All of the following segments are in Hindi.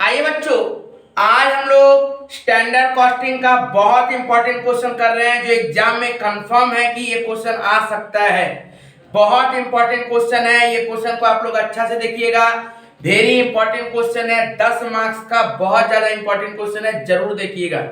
आइए बच्चों, आज हम लोग स्टैंडर्ड कॉस्टिंग का बहुत इंपॉर्टेंट क्वेश्चन कर रहे हैं जो एग्जाम में कंफर्म है कि ये क्वेश्चन आ सकता है। बहुत इंपॉर्टेंट क्वेश्चन है, ये क्वेश्चन को आप लोग अच्छा से देखिएगा। वेरी इंपॉर्टेंट क्वेश्चन है, 10 मार्क्स का बहुत ज्यादा इंपॉर्टेंट क्वेश्चन है, जरूर देखिएगा।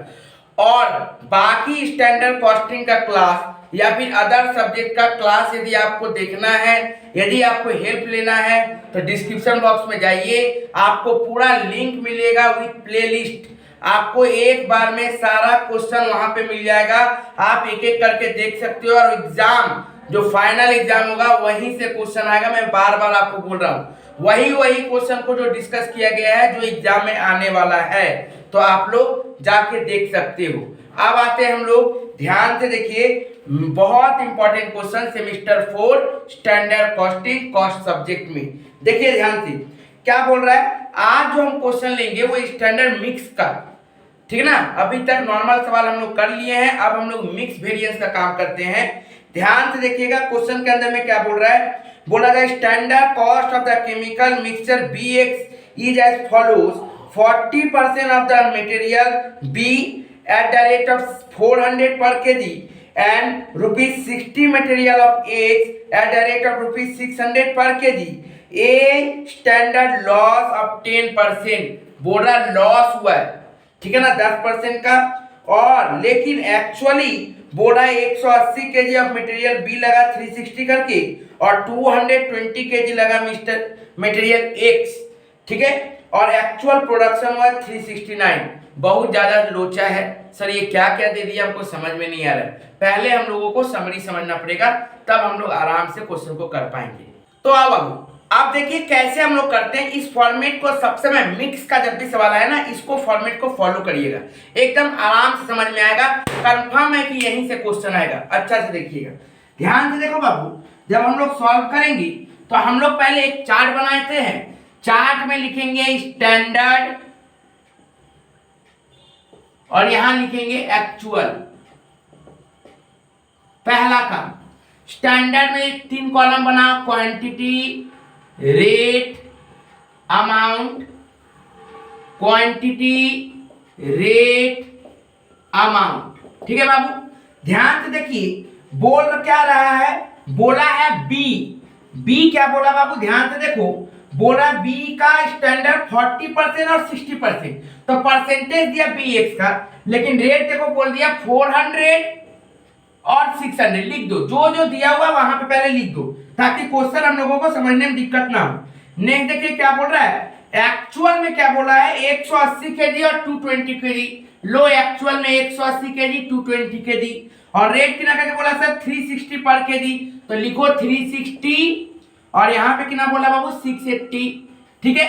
और बाकी स्टैंडर्ड कॉस्टिंग का क्लास या फिर अदर सब्जेक्ट का क्लास यदि आपको देखना है, यदि आपको हेल्प लेना है तो डिस्क्रिप्शन बॉक्स में जाइए, आपको पूरा लिंक मिलेगा विद प्लेलिस्ट। आपको एक बार में सारा क्वेश्चन वहां पे मिल जाएगा, आप एक एक करके देख सकते हो। और एग्जाम जो फाइनल एग्जाम होगा वहीं से क्वेश्चन आएगा। मैं बार बार आपको बोल रहा हूँ, वही क्वेश्चन को जो डिस्कस किया गया है जो एग्जाम में आने वाला है, तो आप लोग जाके देख सकते हो। अब आते हैं हम लोग, ध्यान से देखिए, बहुत important question semester 4 standard costing cost subject में। देखिए ध्यान से क्या बोल रहा है। आज जो हम क्वेश्चन लेंगे वो स्टैंडर्ड मिक्स का, ठीक है ना। अभी तक नॉर्मल सवाल हम लोग कर लिए हैं, अब हम लोग मिक्स वेरिएंस का काम करते हैं। ध्यान से देखिएगा क्वेश्चन के अंदर में क्या बोल रहा है। बोला जाए standard cost of the chemical mixture BX is as follows. 40% of the material B at the rate of 400 per kg and rupees 60 material of X at the rate of rupees 600 per kg. A standard loss of 10%। बोल रहा लॉस हुआ है, ठीक है ना, 10% का। और लेकिन एक्चुअली बोल रहा है 180 kg ऑफ मटेरियल B लगा 360 करके और 220 kg लगा मटेरियल X, ठीक है। और एक्चुअल प्रोडक्शन हुआ 369। बहुत ज्यादा लोचा है सर, ये क्या क्या दे दिया हमको समझ में नहीं आ रहा है। पहले हम लोगों को समरी समझना पड़ेगा, तब हम लोग आराम से क्वेश्चन को कर पाएंगे। तो अब आप देखिए कैसे हम लोग करते हैं इस फॉर्मेट को। सबसे मैं मिक्स का जब भी सवाल आया ना, इसको फॉर्मेट को फॉलो करिएगा, एकदम आराम से समझ में आएगा। कंफर्म है कि यहीं से क्वेश्चन आएगा, अच्छा से देखिएगा। ध्यान से देखो बाबू, जब हम लोग सॉल्व करेंगे तो हम लोग पहले एक चार्ट बनाते हैं। चार्ट में लिखेंगे स्टैंडर्ड और यहां लिखेंगे एक्चुअल। पहला काम, स्टैंडर्ड में 3 कॉलम बना, quantity, rate, amount. Quantity, rate, amount, ठीक है बाबू। ध्यान से देखिए, बोल क्या रहा है, बोला है बी क्या बोला बाबू, ध्यान से देखो। बोला बी का स्टैंडर्ड 40% और 60%, तो परसेंटेज दिया BX का, लेकिन रेट देखो बोल दिया 400 और 600। लिख दो, जो जो दिया हुआ वहां पे पहले लिख दो, ताकि क्वेश्चन हम लोगों को समझने में दिक्कत ना हो। नेक्स्ट देखिए क्या बोल रहा है, एक्चुअल में क्या बोला है, 180 kg और 220 kg। लो, एक्चुअल में 180 kg 220 kg। और रेट कितना करके बोला सर, 360 पर kg, तो लिखो 360 और यहाँ पे कितना बोला बाबू, 680, ठीक है।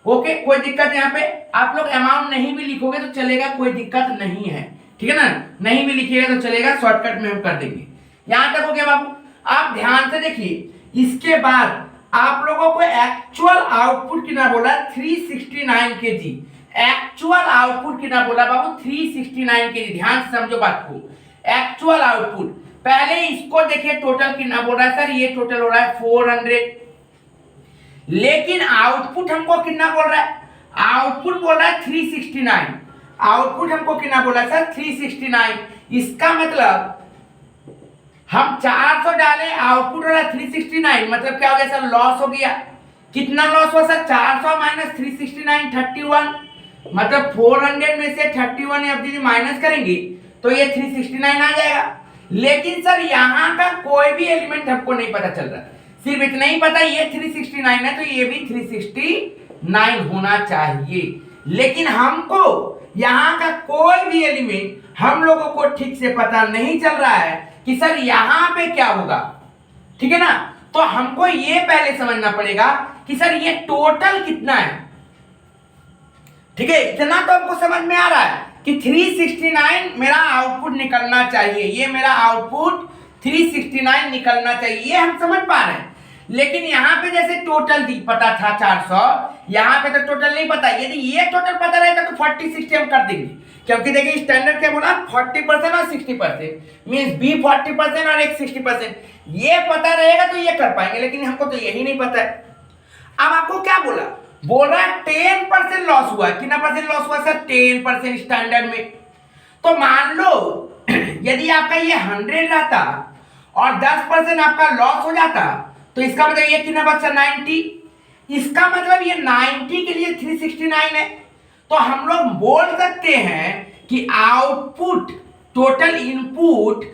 ओके, कोई दिक्कत यहाँ पे। आप लोग अमाउंट नहीं भी लिखोगे तो चलेगा, कोई दिक्कत नहीं है, ठीक है ना। नहीं भी लिखिएगा तो चलेगा, शॉर्टकट में हम कर देंगे। यहां तक हो गया बाबू। आप ध्यान से देखिए, इसके बाद आप लोगों को एक्चुअल आउटपुट कितना बोला, 369 kg। एक्चुअल आउटपुट कितना बोला बाबू, 369 kg। ध्यान से समझो बात को, एक्चुअल आउटपुट। पहले इसको देखिए टोटल कितना बोल रहा है सर, ये टोटल हो रहा है 400, लेकिन आउटपुट हमको कितना बोल रहा है, आउटपुट बोल रहा है 369। आउटपुट हमको कितना बोला सर, 369। इसका मतलब हम 400 डाले, आउटपुट हो रहा है 369, मतलब क्या हो गया सर, लॉस हो गया। कितना लॉस हुआ सर, 400 माइनस 369 31, मतलब 400 में से 31 अब दीजिए माइनस करेंगे तो ये 369 आ जाएगा। लेकिन सर यहाँ का कोई भी एलिमेंट हमको नहीं पता चल रहा, सिर्फ इतना ही पता ये 369 है, तो ये भी 369 होना चाहिए। लेकिन हमको यहाँ का कोई भी एलिमेंट हम लोगों को ठीक से पता नहीं चल रहा है कि सर यहाँ पे क्या होगा, ठीक है ना। तो हमको ये पहले समझना पड़ेगा कि सर ये टोटल कितना है, ठीक है। इतना तो हमको समझ में आ रहा है कि 369 मेरा आउटपुट निकलना चाहिए, ये मेरा आउटपुट 369 निकलना चाहिए, ये हम समझ पा रहे हैं। लेकिन यहाँ पे जैसे टोटल पता था 400, यहाँ पे तो टोटल नहीं पता। यदि ये टोटल पता रहेगा तो 40 60 हम कर देंगे, क्योंकि देखिए स्टैंडर्ड क्या बोला, 40% और 60%, मींस B 40% और X 60%। ये पता रहेगा तो ये कर पाएंगे, लेकिन हमको तो यही नहीं पता है। अब आपको क्या बोला, बोल रहा है 10% लॉस हुआ। कितना परसेंट लॉस हुआ सर? 10% स्टैंडर्ड में। तो मान लो यदि आपका ये 100 रहता और 10% आपका लॉस हो जाता, तो इसका मतलब ये कितना बचा? 90। इसका मतलब ये 90 के लिए 369 है। तो हम लोग बोल सकते हैं कि आउटपुट टोटल इनपुट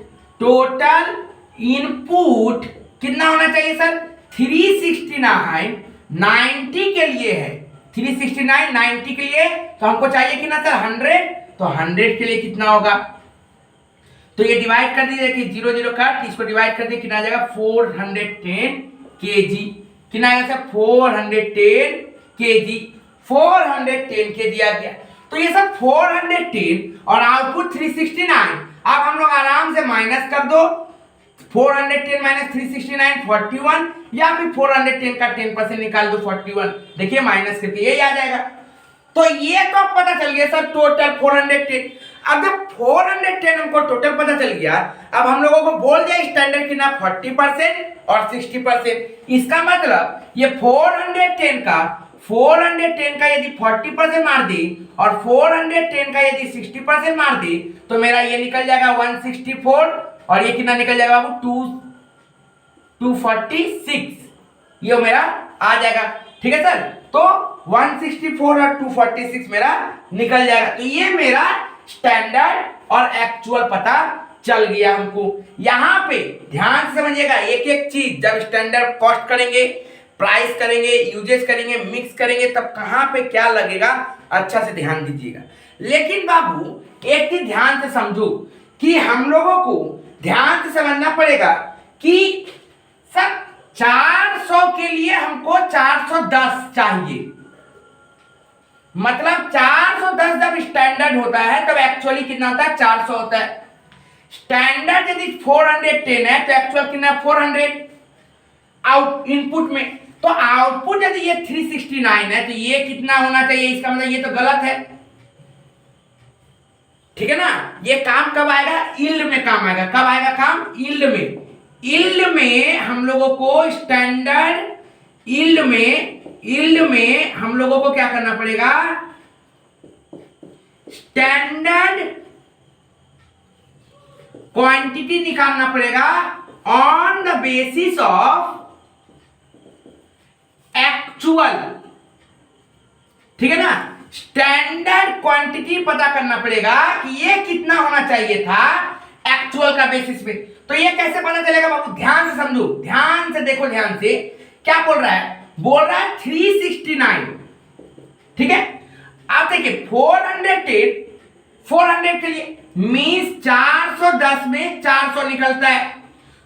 कितना होना चाहिए सर? 369 90 के लिए है। 369 90 के लिए, तो हमको चाहिए कितना सर? 100। तो 100 के लिए कितना होगा? तो ये डिवाइड कर दीजिए कि 0 0 काट, इसको डिवाइड कर दिए, कितना आ जाएगा? 410 केजी। कितना आएगा सर? 410 केजी। 410 केजी आ गया। तो ये सब 410 और आउटपुट 369। अब हम लोग आराम से माइनस कर दो। 410 माइनस 369 41, या फिर 410 का 10% निकाल दो 41। देखिए माइनस करके यही आ जाएगा। तो ये तो अब पता चल गया सर टोटल 410। अब जब 410 हमको टोटल पता चल गया, अब हम लोगों को बोल दिया स्टैंडर्ड कितना? 40% और 60%। इसका मतलब ये 410 का यदि 40% मार दी और 410 का यदि 60% मार दी, तो मेरा ये निकल जाएगा 164, और ये कितना निकल जाएगा बाबू? 246। ये मेरा आ जाएगा। ठीक है सर, तो 164 और 246 मेरा निकल जाएगा। तो ये मेरा स्टैंडर्ड और एक्चुअल पता चल गया हमको। यहां पे ध्यान से समझिएगा एक एक चीज। जब स्टैंडर्ड कॉस्ट करेंगे, प्राइस करेंगे, यूजेस करेंगे, मिक्स करेंगे, तब कहां पे क्या लगेगा अच्छा से ध्यान दीजिएगा। लेकिन बाबू एक चीज ध्यान से समझो कि हम लोगों को ध्यान से समझना पड़ेगा कि सर 400 के लिए हमको 410 चाहिए। मतलब 410 जब स्टैंडर्ड होता है तब एक्चुअली कितना होता है? 400 होता है। स्टैंडर्ड यदि 410 है तो एक्चुअल कितना? 400 आउट इनपुट में। तो आउटपुट यदि ये 369 है तो ये कितना होना चाहिए? इसका मतलब ये तो गलत है। ठीक है ना? ये काम कब आएगा? यील्ड में काम आएगा। कब आएगा काम? यील्ड में। यील्ड में हम लोगों को स्टैंडर्ड यील्ड में हम लोगों को क्या करना पड़ेगा? स्टैंडर्ड क्वांटिटी निकालना पड़ेगा on the basis of actual. ठीक है ना? स्टैंडर्ड क्वांटिटी पता करना पड़ेगा कि ये कितना होना चाहिए था एक्चुअल का बेसिस पे। तो ये कैसे पता चलेगा बाबू? ध्यान से समझो, ध्यान से देखो, ध्यान से। क्या बोल रहा है? बोल रहा है 369। ठीक है, आप देखिए 400 के लिए मीन्स 410 में 400 निकलता है,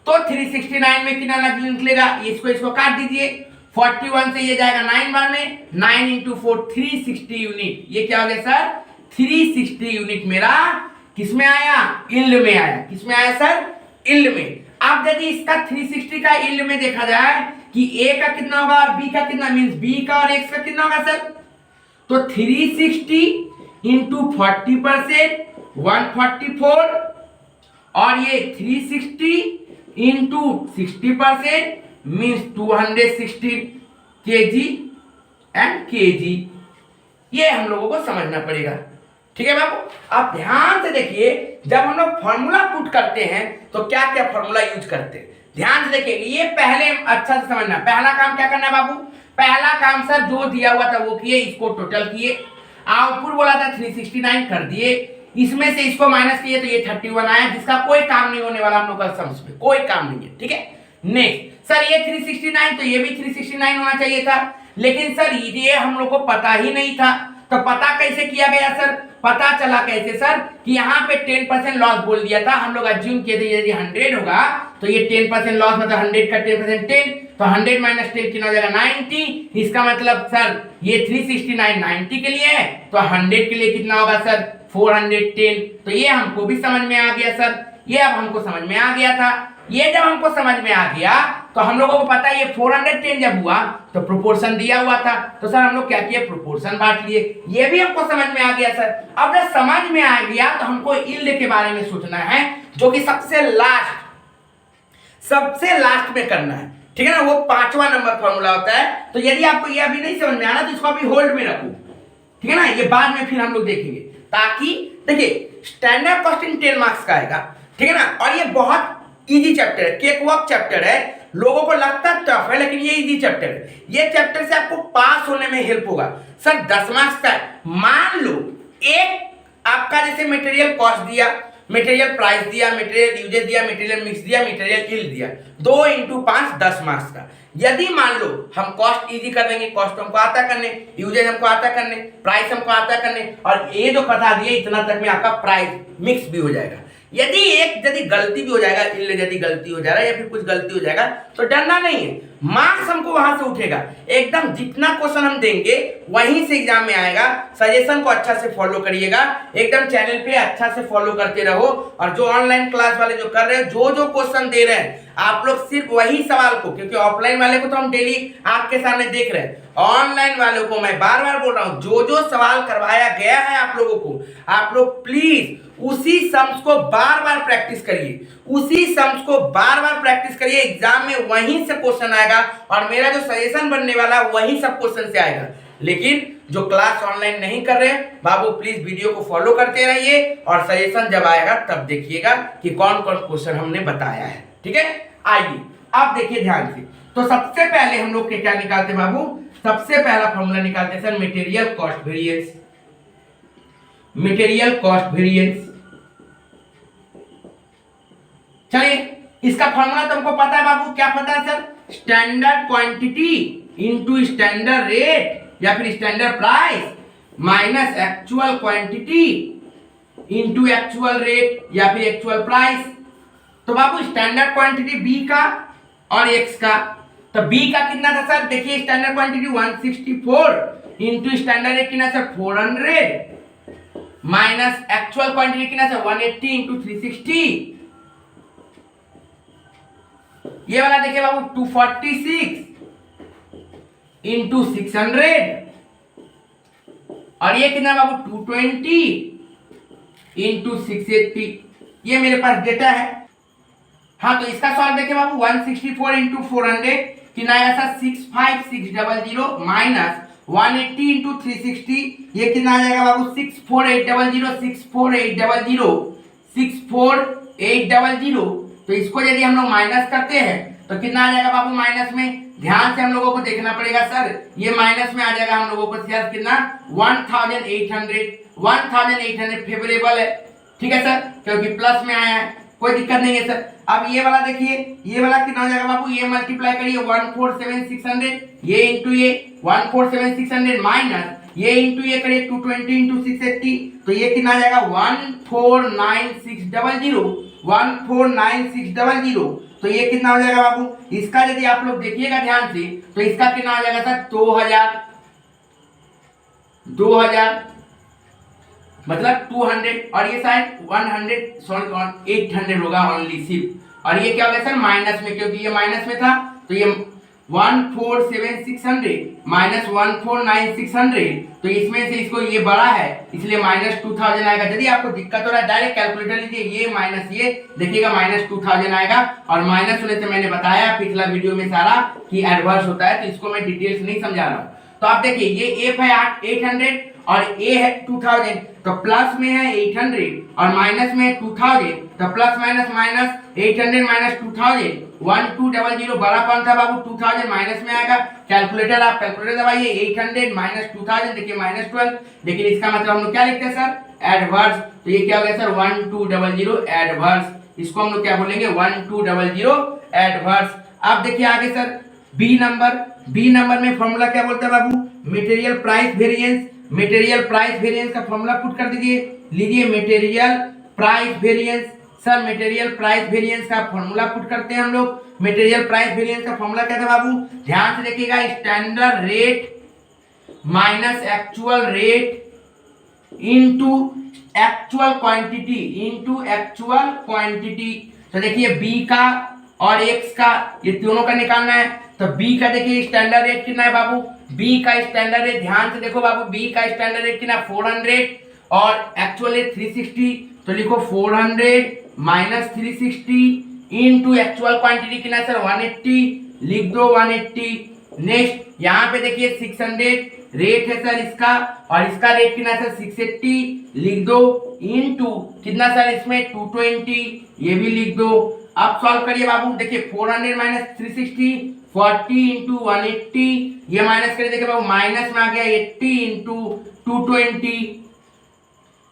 तो 369 में कितना निकलेगा? इसको काट दीजिए। 41 से ये जाएगा 9 बार में, 9 इंटू 4 360 यूनिट। ये क्या हो गया सर? 360 यूनिट मेरा किसमें आया? यील्ड में आया। किसमें आया सर? यील्ड में। अब यदि इसका 360 का यील्ड में देखा जाए कि ए का कितना होगा और बी का कितना, मीन्स बी का और एक्स का कितना होगा सर? तो 360 इंटू 40% 144, और ये 360 into 60% means 216 KG and KG. ये हम लोगों को समझना पड़ेगा। ठीक है बाबू, आप ध्यान से देखिए। जब हम लोग फॉर्मूला पुट करते हैं तो क्या क्या फॉर्मूला यूज करते हैं, ध्यान से देखिए। ये पहले अच्छा से समझना। पहला काम क्या करना है बाबू? पहला काम सर जो दिया हुआ था वो किए, इसको टोटल किए। आउटपुट बोला था 369 कर दिए, इसमें से इसको माइनस किए तो ये 31 आया, जिसका कोई काम नहीं होने वाला हम लोग का सम्स में, कोई काम नहीं है। ठीक है, नेक्स्ट सर ये 369, तो ये भी 369 होना चाहिए था, लेकिन सर ये हम लोग को पता ही नहीं था। तो पता कैसे किया गया सर? पता चला कैसे सर कि यहाँ पे 10% लॉस बोल दिया था। हम लोग अज्यूम किए थे यदि 100 होगा तो ये 10% लॉस, मतलब 100 का 10% 10, तो 100 माइनस 10 कितना हो जाएगा? 90। इसका मतलब सर ये 369 90 के लिए है, तो 100 के लिए कितना होगा सर? 410। तो ये हमको भी समझ में आ गया सर। ये अब हमको समझ में आ गया था। ये जब हमको समझ में आ गया तो हम लोगों को पता है ये 410 जब हुआ तो प्रोपोर्शन दिया हुआ था, तो सर हम लोग क्या किए? प्रोपोर्शन बांट लिए। ये भी हमको समझ में आ गया सर। अब जब समझ में आ गया तो हमको यील्ड के बारे में सोचना है, जो कि सबसे लास्ट में करना है। ठीक है ना, वो 5वां नंबर फॉर्मूला होता है। तो यदि आपको ये अभी नहीं समझ में आना तो इसको अभी होल्ड में रखो, ठीक है ना, ये बाद में फिर हम लोग देखेंगे। ताकि देखिए स्टैंडर्ड कॉस्टिंग 10 मार्क्स का आएगा, ठीक है ना, और ये बहुत इजी चैप्टर है, केक वॉक चैप्टर है। लोगों को लगता है टफ है लेकिन ये इजी चैप्टर है। ये चैप्टर से आपको पास होने में हेल्प होगा। सर 10 मार्क्स का है, मान लो एक आपका जैसे मटेरियल कॉस्ट दिया, मटेरियल प्राइस दिया, मटेरियल यूजेज दिया, मटेरियल मिक्स दिया, मटेरियल यील्ड दिया, 2 × 5 10 मार्क्स का। यदि मान लो हम कॉस्ट इजी कर देंगे, कॉस्ट हमको आता करने, यूजेज हमको आता करने, प्राइस हमको आता करने, और ये जो बता दिए इतना तक में आपका प्राइस मिक्स भी हो जाएगा। यदि गलती भी हो जाएगा, यदि गलती हो जाएगा या फिर कुछ गलती हो जाएगा तो डरना नहीं है, मार्क्स हमको वहां से उठेगा। एकदम जितना क्वेश्चन हम देंगे वहीं से एग्जाम में आएगा। सजेशन को अच्छा से फॉलो करिएगा, एकदम चैनल पे अच्छा से फॉलो करते रहो। और जो ऑनलाइन क्लास वाले जो कर रहे हैं, जो क्वेश्चन दे रहे हैं आप लोग सिर्फ वही सवाल को, क्योंकि ऑफलाइन वाले को तो हम डेली आपके सामने देख रहे हैं, ऑनलाइन वालों को मैं बार बार बोल रहा हूं, जो सवाल करवाया गया है आप लोगों को, आप लोग प्लीज उसी सम्स को बार बार प्रैक्टिस करिए, उसी सम्स को बार बार प्रैक्टिस करिए। एग्जाम में वहीं से क्वेश्चन आएगा और मेरा जो सजेशन बनने वाला वही सब क्वेश्चन से आएगा। लेकिन जो क्लास ऑनलाइन नहीं कर रहे बाबू, प्लीज वीडियो को फॉलो करते रहिए और सजेशन जब आएगा तब देखिएगा कि कौन कौन क्वेश्चन हमने बताया है, ठीक है। आइए अब देखिए ध्यान से। तो सबसे पहले हम लोग क्या निकालते बाबू, सबसे पहला फॉर्मूला निकालते sir material cost variance. Material cost variance, चलिए इसका फॉर्मूला तुमको पता है बाबू, क्या पता है sir, standard quantity into standard rate या फिर standard price minus actual quantity into actual rate या फिर एक्चुअल प्राइस। तो बाबू स्टैंडर्ड क्वांटिटी बी का और एक्स का, तो बी का कितना था सर, देखिए standard quantity 164 into standard rate कितना सर 400 माइनस एक्चुअल क्वांटिटी कितना सर 180 इनटू 360। ये वाला देखिए बाबू 246 इनटू 600 और ये कितना बाबू 220 इनटू 680। ये मेरे पास डेटा है। हाँ तो इसका सॉल्व देखिए बाबू 164 इनटू 400 कितना आया सर 65600 माइनस 180 इनटू 360, ये कितना आ जाएगा बाबू 64800 64800। तो इसको यदि हम लोग माइनस करते हैं तो कितना आ जाएगा बाबू माइनस में, ध्यान से हम लोगों को देखना पड़ेगा सर, ये माइनस में आ जाएगा हम लोगों को सिर्फ कितना 1800 फेवरेबल है, ठीक है सर, क्योंकि प्लस में आया है, कोई दिक्कत नहीं है सर। अब ये वाला देखिए, ये वाला कितना हो जाएगा बाबू, ये मल्टीप्लाई करिए 147,600, ये इंटू ये 147,600 माइनस ये इंटू ये करिए 220 इंटू 680, तो ये कितना आ जाएगा 149,600। तो ये कितना हो जाएगा बाबू, इसका यदि आप लोग देखिएगा ध्यान से तो इसका कितना आ जाएगा सर 2000 मतलब 200 और ये शायद 800 होगा ओनली सिर्फ, और ये क्या होगा सर माइनस में, क्योंकि ये माइनस में था तो ये 147,600 माइनस 149,600, तो इसमें से इसको ये बड़ा है इसलिए माइनस 2000 आएगा। यदि आपको दिक्कत हो रहा है डायरेक्ट कैलकुलेटर लीजिए, ये माइनस ये देखिएगा माइनस 2000 आएगा। और माइनस होने से मैंने बताया पिछला वीडियो में सारा कि एडवर्स होता है, तो इसको मैं डिटेल्स नहीं समझा रहा हूँ। तो आप देखिए ये एफ है 800 और ए है 2000, तो प्लस में है 800 और माइनस में है 2000, तो प्लस माइनस माइनस 800 माइनस 2000 1200, बड़ा कौन था बाबू 2000, माइनस में आएगा। कैलकुलेटर आप कैलकुलेटर दबाइए 800 माइनस 2000 देखिए माइनस 12, लेकिन इसका मतलब हम लोग क्या लिखते हैं सर एडवर्स, तो ये क्या हो गया सर 1200 एडवर्स, इसको हम लोग क्या बोलेंगे 1200 एडवर्स। अब देखिए आगे सर बी नंबर में फॉर्मूला क्या बोलता है बाबू, material price variance. Material price variance का फॉर्मूला पुट कर दीजिए, लीजिए material price variance. Sir material price variance का फॉर्मूला पुट करते हैं हम लोग। मटेरियल प्राइस वेरिएंस का फॉर्मूला क्या था बाबू, ध्यान से देखिएगा, standard rate minus actual rate into actual quantity. तो देखिए बी का और एक्स का ये दोनों का निकालना है। तो बी का देखिए स्टैंडर्ड रेट कितना है बाबू, बी का स्टैंडर्ड रेट ध्यान से देखो बाबू, बी का स्टैंडर्ड रेट कितना 400 और एक्चुअल रेट 360, तो लिखो 400 माइनस 360 इनटू एक्चुअल क्वांटिटी कितना सर 180 लिख दो 180। नेक्स्ट यहाँ पे देखिए 600 रेट है सर इसका, और इसका रेट कितना सर 680 लिख दो, इनटू कितना सर इसमें 220 ये भी लिख दो। अब सॉल्व करिए बाबू, देखिए 400 माइनस 360 40 इंटू 180, ये माइनस करिए, देखिए बाबू माइनस में आ गया 80 इंटू 220।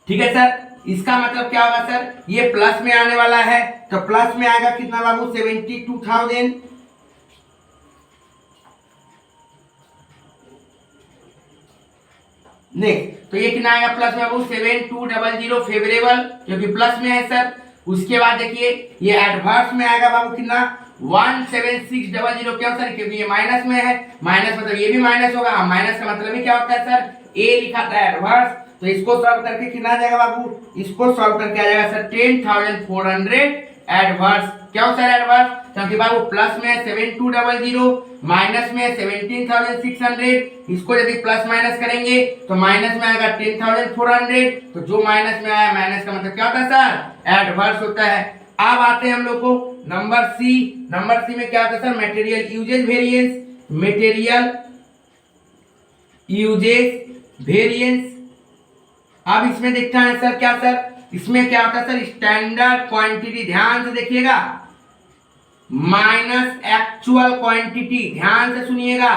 ठीक है सर, इसका मतलब क्या होगा सर, ये प्लस में आने वाला है, तो प्लस में आएगा कितना बाबू 72,000। नेक्स्ट तो ये कितना आएगा प्लस में बाबू 7200 फेवरेबल, क्योंकि प्लस में है सर। उसके बाद देखिए ये एडवर्स में आएगा बाबू कितना 17600, क्यों सर, क्योंकि ये माइनस में है, माइनस मतलब ये भी माइनस होगा, माइनस का मतलब ही क्या होता है सर, ए लिखा था एडवर्स, तो इसको सॉल्व करके कितना आ जाएगा बाबू, इसको सॉल्व करके आ जाएगा सर 10,400 एडवर्स। क्या हो सर एडवर्स, क्योंकि बाबू प्लस में है 7200, माइनस में है 17,600, इसको यदि प्लस माइनस करेंगे तो माइनस में आएगा 10,400, तो जो माइनस में आया माइनस का मतलब क्या होता है सर, एडवर्स होता है। अब आते हैं हम लोग को नंबर सी। नंबर सी में क्या होता है sir, material usage variance, material usage variance. अब इसमें देखते हैं सर क्या सर, इसमें क्या होता है सर, स्टैंडर्ड क्वांटिटी, ध्यान से देखिएगा, माइनस एक्चुअल क्वांटिटी, ध्यान से सुनिएगा,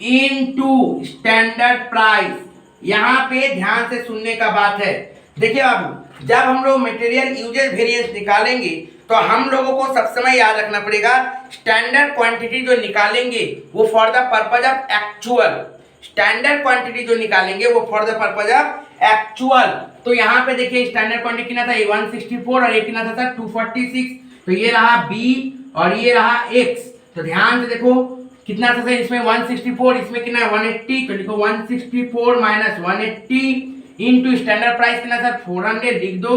इनटू स्टैंडर्ड प्राइस। यहां पे ध्यान से सुनने का बात है। देखिए बाबू, जब हम लोग मटेरियल यूजेज वेरिएंस निकालेंगे तो हम लोगों को सब समय याद रखना पड़ेगा, स्टैंडर्ड क्वांटिटी जो निकालेंगे वो for the purpose of actual, standard quantity जो निकालेंगे वो for the purpose of actual. तो यहाँ पे देखिए स्टैंडर्ड क्वांटिटी कितना था, 164 और ये कितना था सर 246, तो ये रहा बी और ये रहा एक्स। तो ध्यान से देखो कितना था सर, इसमें 164, इसमें कितना है 180, तो लिखो 164 माइनस 180 इनटू स्टैंडर्ड प्राइस कितना सर 400 लिख दो।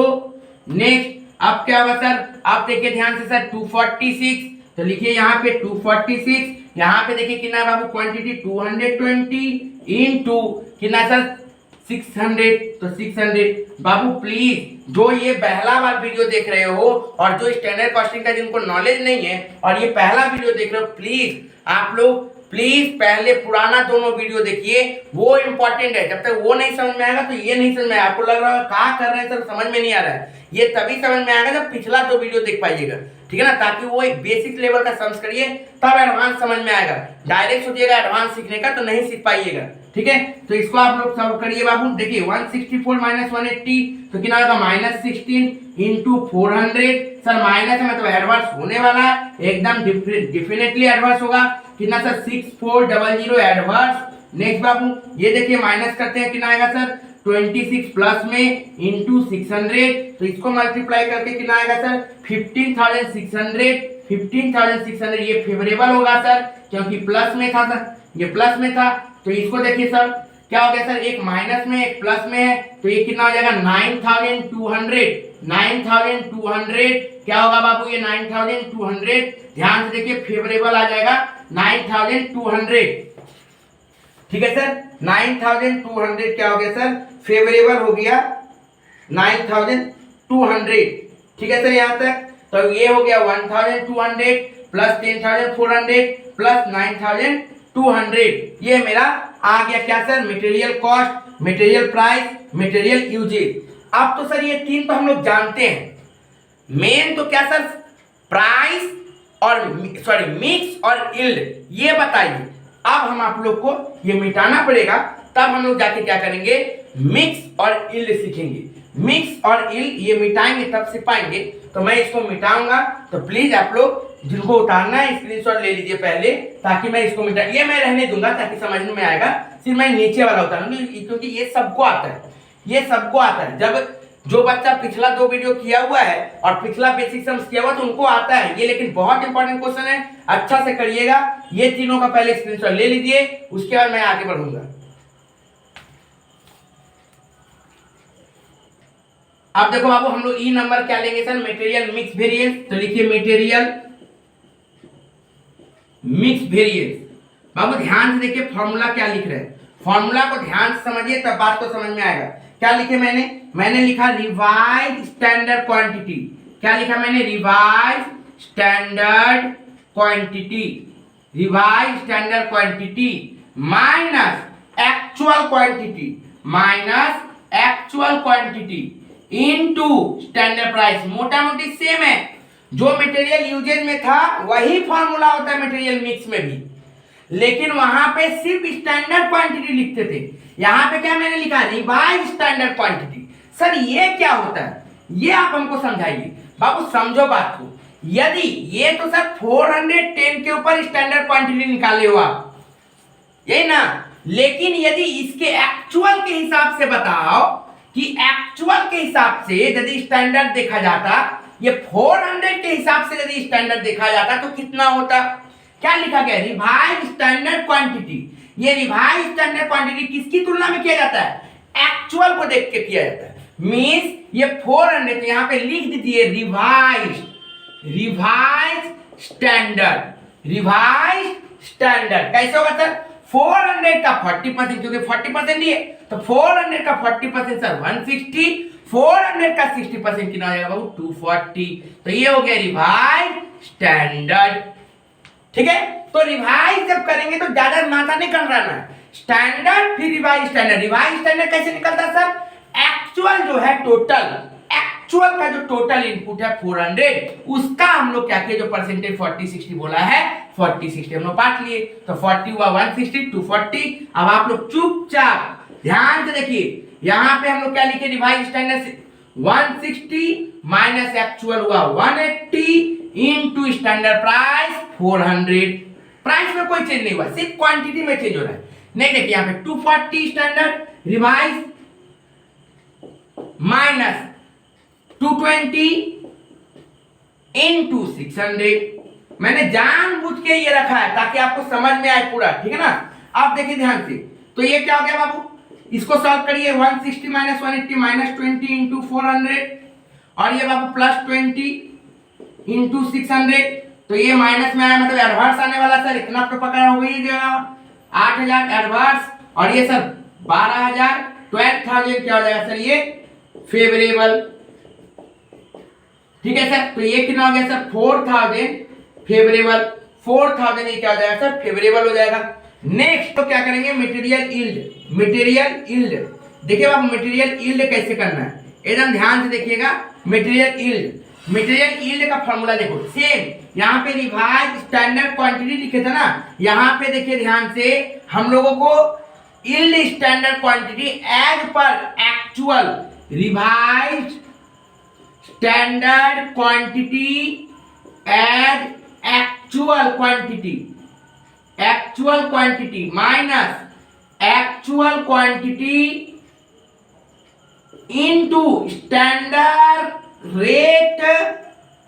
नेक्स्ट अब क्या होगा सर, आप देखिए ध्यान से सर 246, तो लिखिए यहाँ पे 246, यहाँ पे देखिए कितना बाबू क्वांटिटी 220 इनटू कितना सर 600, तो 600। बाबू प्लीज जो ये पहला बार वीडियो देख रहे हो और जो स्टैंडर्ड कॉस्टिंग का जिनको नॉलेज नहीं है और ये पहला वीडियो देख रहे हो, प्लीज आप लोग प्लीज पहले पुराना दोनों वीडियो देखिए, वो इंपॉर्टेंट है। जब तक वो नहीं समझ में आएगा तो ये नहीं समझ में आएगा, आपको लग रहा है क्या कर रहे हैं सर, समझ में नहीं आ रहा है, ये तभी समझ में आएगा जब पिछला दो वीडियो देख पाइएगा, ठीक है ना, ताकि वो एक बेसिक लेवल का समझ करिए, तब एडवांस समझ में आएगा। डायरेक्ट सोचिएगा एडवांस सीखने का तो नहीं सीख पाइएगा, ठीक है। तो इसको आप लोग सॉल्व करिए बाबू, देखिए 164 माइनस 180 तो कितना होगा माइनस 16 इंटू 400, सर माइनस है मतलब एडवांस होने वाला है, एकदम डेफिनेटली एडवांस होगा, कितना सर 6400 एडवांस। नेक्स्ट बाबू ये देखिए माइनस करते हैं, कितना आएगा सर 26 प्लस में इंटू 600, तो इसको मल्टीप्लाई करके कितना आएगा सर 15,600, 15,600 ये फेवरेबल होगा सर, क्योंकि प्लस में था सर, ये प्लस में था। तो इसको देखिए सर क्या हो गया सर, एक माइनस में एक प्लस में है, तो ये कितना हो जाएगा 9,200, 9,200 क्या होगा बाबू, ये 9,200, ध्यान से देखिए फेवरेबल आ जाएगा 9,200, ठीक है सर। 9,200 क्या हो गया सर, फेवरेबल हो गया 9,200, ठीक है सर यहाँ तक। तो ये हो गया 1,200 प्लस 10,400 प्लस 9,200, ये मेरा आ गया क्या sir, material cost, material price, material usage. अब तो सर ये तीन तो हम लोग जानते हैं, मेन तो क्या सर प्राइस और सॉरी मिक्स और यील्ड, ये बताइए। अब हम आप लोग को ये मिटाना पड़ेगा, तब हम लोग जाके क्या करेंगे, मिक्स और यील्ड सीखेंगे। मिक्स और यील्ड ये मिटाएंगे तब सीख पाएंगे, तो मैं इसको मिटाऊंगा, तो प्लीज आप लोग जिनको उतारना है स्क्रीनशॉट ले लीजिए पहले, ताकि मैं इसको मिटा, ये मैं रहने दूंगा ताकि समझ में आएगा, सिर्फ मैं नीचे वाला उतारूंगा, क्योंकि ये सबको आता है, ये सबको आता है। जब जो बच्चा पिछला दो वीडियो किया हुआ है और पिछला बेसिक सम्स किया हुआ तो उनको आता है ये, लेकिन बहुत इंपॉर्टेंट क्वेश्चन है, अच्छा से करिएगा। ये तीनों का पहले स्क्रीनशॉट ले लीजिए, उसके बाद मैं आगे बढ़ूंगा। अब देखो बाबू हम लोग ई नंबर क्या लेंगे सर, मटेरियल मिक्स वेरिएंस, तो लिखिए मटेरियल मिक्स वेरिएंस। बाबू ध्यान से देखिए फॉर्मूला क्या लिख रहे हैं, फॉर्मूला को ध्यान से समझिए तब बात को समझ में आएगा। क्या लिखे मैंने लिखा रिवाइज स्टैंडर्ड क्वांटिटी, क्या लिखा मैंने, revise standard quantity, revise standard quantity minus actual quantity into standard price. मोटा मोटी सेम है, जो मटेरियल यूजेज में था वही फॉर्मूला होता है मटेरियल मिक्स में भी, लेकिन वहां पे सिर्फ स्टैंडर्ड क्वांटिटी लिखते थे। यहां पे क्या मैंने लिखा, रिवाइज स्टैंडर्ड क्वांटिटी। सर ये क्या होता है, ये आप हमको समझाइए। बाबू समझो बात को, यदि ये तो सर 410 के ऊपर स्टैंडर्ड क्वांटिटी निकाले हो आप, यही ना, लेकिन यदि इसके एक्चुअल के हिसाब से बताओ कि एक्चुअल के हिसाब से यदि स्टैंडर्ड देखा जाता, ये 400 के हिसाब से यदि स्टैंडर्ड देखा जाता तो कितना होता। क्या लिखा गया, रिवाइज स्टैंडर्ड क्वांटिटी। ये रिवाइज स्टैंडर्ड क्वांटिटी किसकी तुलना में किया जाता है, एक्चुअल को देख के किया जाता है। मींस ये 400, तो यहां पे लिख दीजिए रिवाइज स्टैंडर्ड। कैसे होगा सर, 400 का 40%, क्योंकि 40% लिए तो 400 का 40% सर 160, 400 का 60% कितना हो जाएगा बाबू 240। तो ये हो गया रिवाइज स्टैंडर्ड। ठीक है, तो रिवाइज जब करेंगे तो ज्यादा माथा नहीं करना है, स्टैंडर्ड फिर रिवाइज स्टैंडर्ड। रिवाइज स्टैंडर्ड कैसे निकलता है सर, एक्चुअल जो है एक्चुअल का जो टोटल इनपुट है 400, उसका हम लोग क्या किए, जो परसेंटेज 40-60 बोला है 40-60 हम लोग बांट लिए, तो 40 हुआ 160 240। अब आप लोग चुपचाप ध्यान से देखिए, यहां पे हम लोग क्या लिखे, रिवाइज स्टैंडर्ड से 160 माइनस एक्चुअल हुआ 180 इनटू स्टैंडर्ड प्राइस 400। प्राइस में कोई चेंज नहीं हुआ, सिर्फ क्वांटिटी में चेंज हो रहा है। नहीं देखिए यहां पे 240 स्टैंडर्ड रिवाइज माइनस 220 इनटू 600। मैंने जानबूझ के ये रखा है ताकि आपको समझ में आए पूरा, ठीक है ना। आप देखिए ध्यान से, तो ये क्या हो गया बाबू, इसको सॉल्व करिए, 160 माइनस 180 माइनस 20 इंटू 400, और ये बाबू प्लस 20 इंटू 600। तो ये माइनस में आया, मतलब एडवर्स आने वाला सर, इतना तो पकड़ा हो ही जाएगा 8000 एडवर्स, और ये सर 12000 12,000 क्या हो जाएगा सर, ये फेवरेबल। ठीक है सर, तो ये कितना हो गया सर 4000 फेवरेबल, 4000 ये क्या हो जाएगा सर, फेवरेबल हो जाएगा। नेक्स्ट तो क्या करेंगे, मटेरियल यील्ड। देखिए बाबू मटेरियल यील्ड कैसे करना है, एकदम ध्यान से देखिएगा। मटेरियल यील्ड का फॉर्मूला देखो सेम, यहाँ पे रिवाइज स्टैंडर्ड क्वांटिटी लिखे थे ना, यहाँ पे देखिए ध्यान से, हम लोगों को यील्ड स्टैंडर्ड क्वांटिटी एज पर actual, revise standard quantity as actual quantity minus actual quantity into standard rate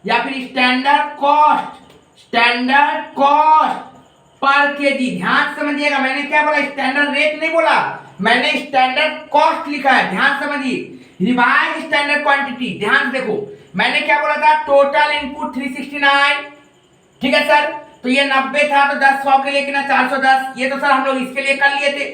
या फिर स्टैंडर्ड कॉस्ट पर केजी। ध्यान समझिएगा, मैंने क्या बोला, स्टैंडर्ड रेट नहीं बोला, मैंने स्टैंडर्ड कॉस्ट लिखा है, ध्यान समझिए। रिवाइज स्टैंडर्ड क्वांटिटी, ध्यान से देखो, मैंने क्या बोला था, टोटल इनपुट 369, ठीक है सर। तो ये 90 था, तो 10 100 के लिए कितना 410, ये तो सर हम लोग इसके लिए कर लिए थे।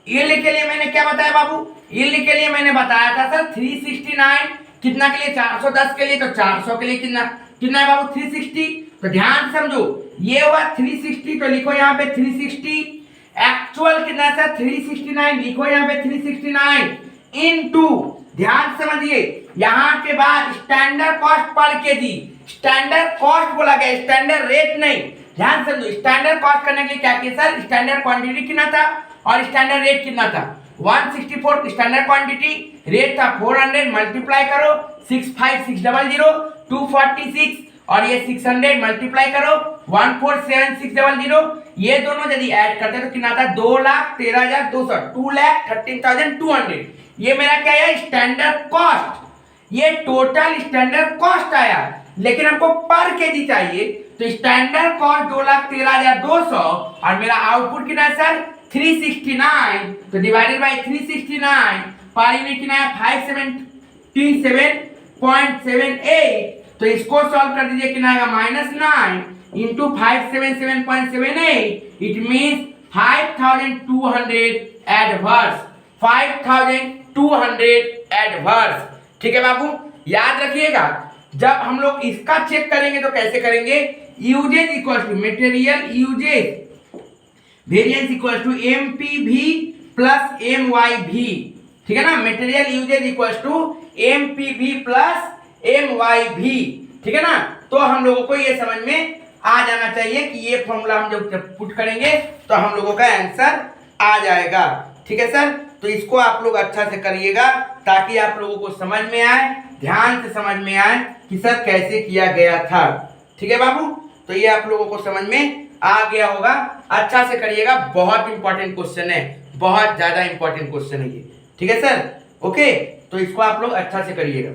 यील्ड के लिए मैंने क्या बताया बाबू, यील्ड के लिए मैंने बताया था सर 369, कितना के लिए 410 के लिए, तो 400 के लिए कितना है बाबू 360। तो ध्यान समझो, ये हुआ 360, तो लिखो यहाँ पे 360, एक्चुअल कितना है सर 369, लिखो यहाँ पे 369 इनटू, ध्यान समझिए, यहां के बाद standard cost per KG, standard cost बोला गया, स्टैंडर्ड रेट नहीं। ध्यान समझो, स्टैंडर्ड कॉस्ट करने के लिए क्या किया सर, स्टैंडर्ड क्वांटिटी कितना था और स्टैंडर्ड रेट कितना था, 164 स्टैंडर्ड क्वांटिटी, रेट था 400, मल्टीप्लाई करो 65600 246, और ये 600 मल्टीप्लाई करो 147600, ये दोनों यदि ऐड करते हैं तो कितना था 2,13,200, 2,13,200। ये मेरा क्या है, स्टैंडर्ड कॉस्ट, ये टोटल स्टैंडर्ड कॉस्ट आया, लेकिन हमको पर केजी चाहिए, तो स्टैंडर्ड कॉस्ट 2,13,200 और मेरा आउटपुट कितना है सर 369, तो डिवाइडेड बाय 369 पर यूनिट कितना है 577.78। तो इसको सॉल्व कर दीजिए, कितना आएगा -9 into 577.78, it means 5200 adverse, 5200 adverse. ठीक है बाबू, याद रखिएगा, जब हम लोग इसका चेक करेंगे तो कैसे करेंगे, uses equal to material usage variance equal to MPV plus MYV, ठीक है ना। Material uses equal to MPV plus MYV, ठीक है ना। तो हम लोगों को ये समझ में आ जाना चाहिए कि ये फॉर्मूला हम जब पुट करेंगे तो हम लोगों का आंसर आ जाएगा, ठीक है सर। तो इसको आप लोग अच्छा से करिएगा ताकि आप लोगों को समझ में आए, ध्यान से समझ में आए कि सर कैसे किया गया था, ठीक है बाबू। तो ये आप लोगों को समझ में आ गया होगा, अच्छा से करिएगा, बहुत इंपॉर्टेंट क्वेश्चन है, बहुत ज्यादा इंपॉर्टेंट क्वेश्चन है ये, ठीक है सर। ओके, तो इसको आप लोग अच्छा से करिएगा।